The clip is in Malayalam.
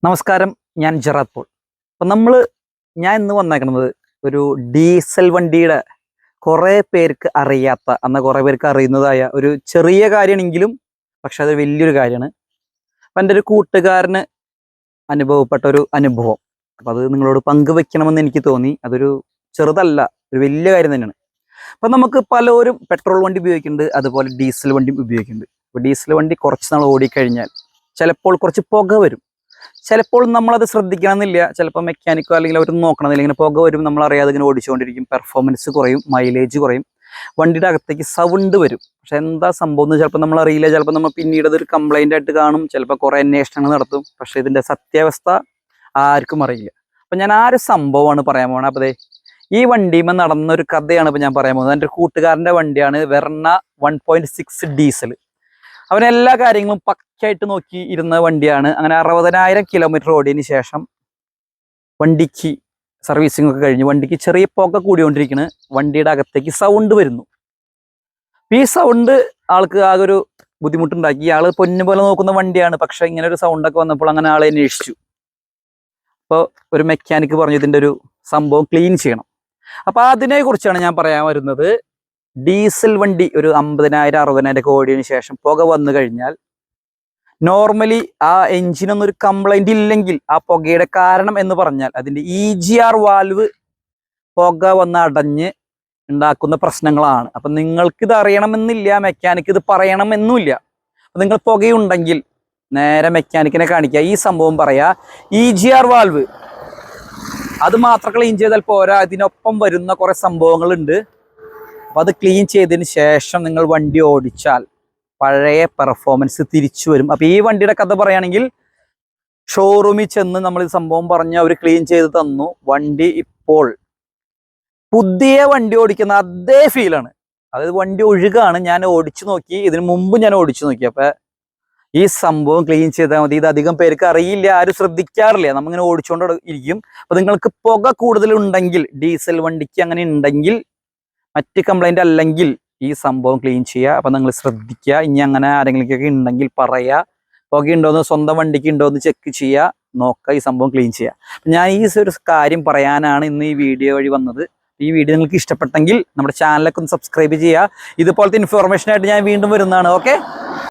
നമസ്കാരം, ഞാൻ ജറാത്ത് പോൾ. അപ്പം ഞാൻ ഇന്ന് വന്നേക്കുന്നത് ഒരു ഡീസൽ വണ്ടിയുടെ കുറേ പേർക്ക് അറിയാത്ത, എന്നാൽ കുറേ പേർക്ക് അറിയുന്നതായ ഒരു ചെറിയ കാര്യമാണെങ്കിലും പക്ഷെ അത് വലിയൊരു കാര്യമാണ്. അപ്പം എൻ്റെ ഒരു കൂട്ടുകാരന് അനുഭവപ്പെട്ട ഒരു അനുഭവം, അപ്പം അത് നിങ്ങളോട് പങ്കുവെക്കണമെന്ന് എനിക്ക് തോന്നി. അതൊരു ചെറുതല്ല, ഒരു വലിയ കാര്യം തന്നെയാണ്. അപ്പം നമുക്ക് പലരും പെട്രോൾ വണ്ടി ഉപയോഗിക്കുന്നുണ്ട്, അതുപോലെ ഡീസൽ വണ്ടി ഉപയോഗിക്കുന്നുണ്ട്. അപ്പോൾ ഡീസൽ വണ്ടി കുറച്ച് നാൾ ഓടിക്കഴിഞ്ഞാൽ ചിലപ്പോൾ കുറച്ച് പുക വരും. ചിലപ്പോൾ നമ്മളത് ശ്രദ്ധിക്കണമെന്നില്ല, ചിലപ്പോൾ മെക്കാനിക്കോ അല്ലെങ്കിൽ അവർ നോക്കണമെന്നില്ല. ഇങ്ങനെ പുക വരും, നമ്മളറിയാതെ ഇങ്ങനെ ഓടിച്ചുകൊണ്ടിരിക്കും, പെർഫോമൻസ് കുറയും, മൈലേജ് കുറയും, വണ്ടിയുടെ അകത്തേക്ക് സൗണ്ട് വരും. പക്ഷെ എന്താ സംഭവം എന്ന് ചിലപ്പോൾ നമ്മളറിയില്ല. ചിലപ്പോൾ നമ്മൾ പിന്നീട് അതൊരു കംപ്ലൈൻ്റ് ആയിട്ട് കാണും, ചിലപ്പോൾ കുറേ അന്വേഷണങ്ങൾ നടത്തും. പക്ഷേ ഇതിൻ്റെ സത്യാവസ്ഥ ആർക്കും അറിയില്ല. അപ്പം ഞാൻ ആ ഒരു സംഭവമാണ് പറയാൻ പോകുന്നത്. അപ്പോൾ ഈ വണ്ടിയുമ്പോൾ നടന്നൊരു കഥയാണ് ഇപ്പോൾ ഞാൻ പറയാൻ പോകുന്നത്. എൻ്റെ കൂട്ടുകാരൻ്റെ വണ്ടിയാണ്, വെർണ 1.6 ഡീസൽ. അവൻ എല്ലാ കാര്യങ്ങളും പക്കയായിട്ട് നോക്കി ഇരുന്ന വണ്ടിയാണ്. അങ്ങനെ 60,000 കിലോമീറ്റർ ഓടിയതിന് ശേഷം വണ്ടിക്ക് സർവീസിംഗ് ഒക്കെ കഴിഞ്ഞ് വണ്ടിക്ക് ചെറിയ പുക കൂടിക്കൊണ്ടിരിക്കുന്നു. വണ്ടിയുടെ അകത്തേക്ക് സൗണ്ട് വരുന്നു. ഈ സൗണ്ട് ആൾക്ക് ആകെ ഒരു ബുദ്ധിമുട്ടുണ്ടാക്കി. ആൾ പൊന്നു പോലെ നോക്കുന്ന വണ്ടിയാണ്, പക്ഷെ ഇങ്ങനെ ഒരു സൗണ്ടൊക്കെ വന്നപ്പോൾ അങ്ങനെ ആളെ അന്വേഷിച്ചു. അപ്പോൾ ഒരു മെക്കാനിക്ക് പറഞ്ഞു ഇതിൻ്റെ ഒരു സംഭവം ക്ലീൻ ചെയ്യണം. അപ്പോൾ അതിനെക്കുറിച്ചാണ് ഞാൻ പറയാൻ വരുന്നത്. ഡീസൽ വണ്ടി ഒരു 50,000 60,000 ഓടിയതിനു ശേഷം പുക വന്നു കഴിഞ്ഞാൽ നോർമലി ആ എഞ്ചിനൊന്നും ഒരു കംപ്ലൈന്റ് ഇല്ലെങ്കിൽ ആ പുകയുടെ കാരണം എന്ന് പറഞ്ഞാൽ അതിൻ്റെ EGR വാൽവ് പുക വന്ന് അടഞ്ഞ് ഉണ്ടാക്കുന്ന പ്രശ്നങ്ങളാണ്. അപ്പം നിങ്ങൾക്കിത് അറിയണമെന്നില്ല, മെക്കാനിക്ക് ഇത് പറയണമെന്നുമില്ല. അപ്പം നിങ്ങൾ പുകയുണ്ടെങ്കിൽ നേരെ മെക്കാനിക്കിനെ കാണിക്കുക, ഈ സംഭവം പറയാ. EGR വാൽവ് അത് മാത്രം ക്ലീൻ ചെയ്താൽ പോരാ, അതിനൊപ്പം വരുന്ന കുറേ സംഭവങ്ങളുണ്ട്. അപ്പോൾ അത് ക്ലീൻ ചെയ്തതിന് ശേഷം നിങ്ങൾ വണ്ടി ഓടിച്ചാൽ പഴയ പെർഫോമൻസ് തിരിച്ചു വരും. അപ്പോൾ ഈ വണ്ടിയുടെ കഥ പറയുകയാണെങ്കിൽ, ഷോറൂമിൽ ചെന്ന് നമ്മൾ ഈ സംഭവം പറഞ്ഞ് അവർ ക്ലീൻ ചെയ്ത് തന്നു. വണ്ടി ഇപ്പോൾ പുതിയ വണ്ടി ഓടിക്കുന്ന അതേ ഫീലാണ്. അതായത് വണ്ടി ഒഴുകാണ്. ഞാൻ ഓടിച്ചു നോക്കി, ഇതിനു മുമ്പ് ഞാൻ ഓടിച്ചു നോക്കി. അപ്പോൾ ഈ സംഭവം ക്ലീൻ ചെയ്താൽ മതി. ഇത് അധികം പേർക്ക് അറിയില്ല, ആരും ശ്രദ്ധിക്കാറില്ല, നമ്മളിങ്ങനെ ഓടിച്ചുകൊണ്ട് ഇരിക്കും. അപ്പോൾ നിങ്ങൾക്ക് പുക കൂടുതലുണ്ടെങ്കിൽ, ഡീസൽ വണ്ടിക്ക് അങ്ങനെ ഉണ്ടെങ്കിൽ, മറ്റ് കംപ്ലൈൻ്റ് അല്ലെങ്കിൽ ഈ സംഭവം ക്ലീൻ ചെയ്യുക. അപ്പം നിങ്ങൾ ശ്രദ്ധിക്കുക. ഇനി അങ്ങനെ ആരെങ്കിലുമൊക്കെ ഉണ്ടെങ്കിൽ പറയുക. പുക ഉണ്ടോയെന്ന്, സ്വന്തം വണ്ടിക്ക് ഉണ്ടോയെന്ന് ചെക്ക് ചെയ്യുക, നോക്കുക, ഈ സംഭവം ക്ലീൻ ചെയ്യുക. ഞാൻ ഈ ഒരു കാര്യം പറയാനാണ് ഇന്ന് ഈ വീഡിയോ വഴി വന്നത്. ഈ വീഡിയോ നിങ്ങൾക്ക് ഇഷ്ടപ്പെട്ടെങ്കിൽ നമ്മുടെ ചാനലൊക്കെ ഒന്ന് സബ്സ്ക്രൈബ് ചെയ്യുക. ഇതുപോലത്തെ ഇൻഫോർമേഷനായിട്ട് ഞാൻ വീണ്ടും വരുന്നതാണ്. ഓക്കെ.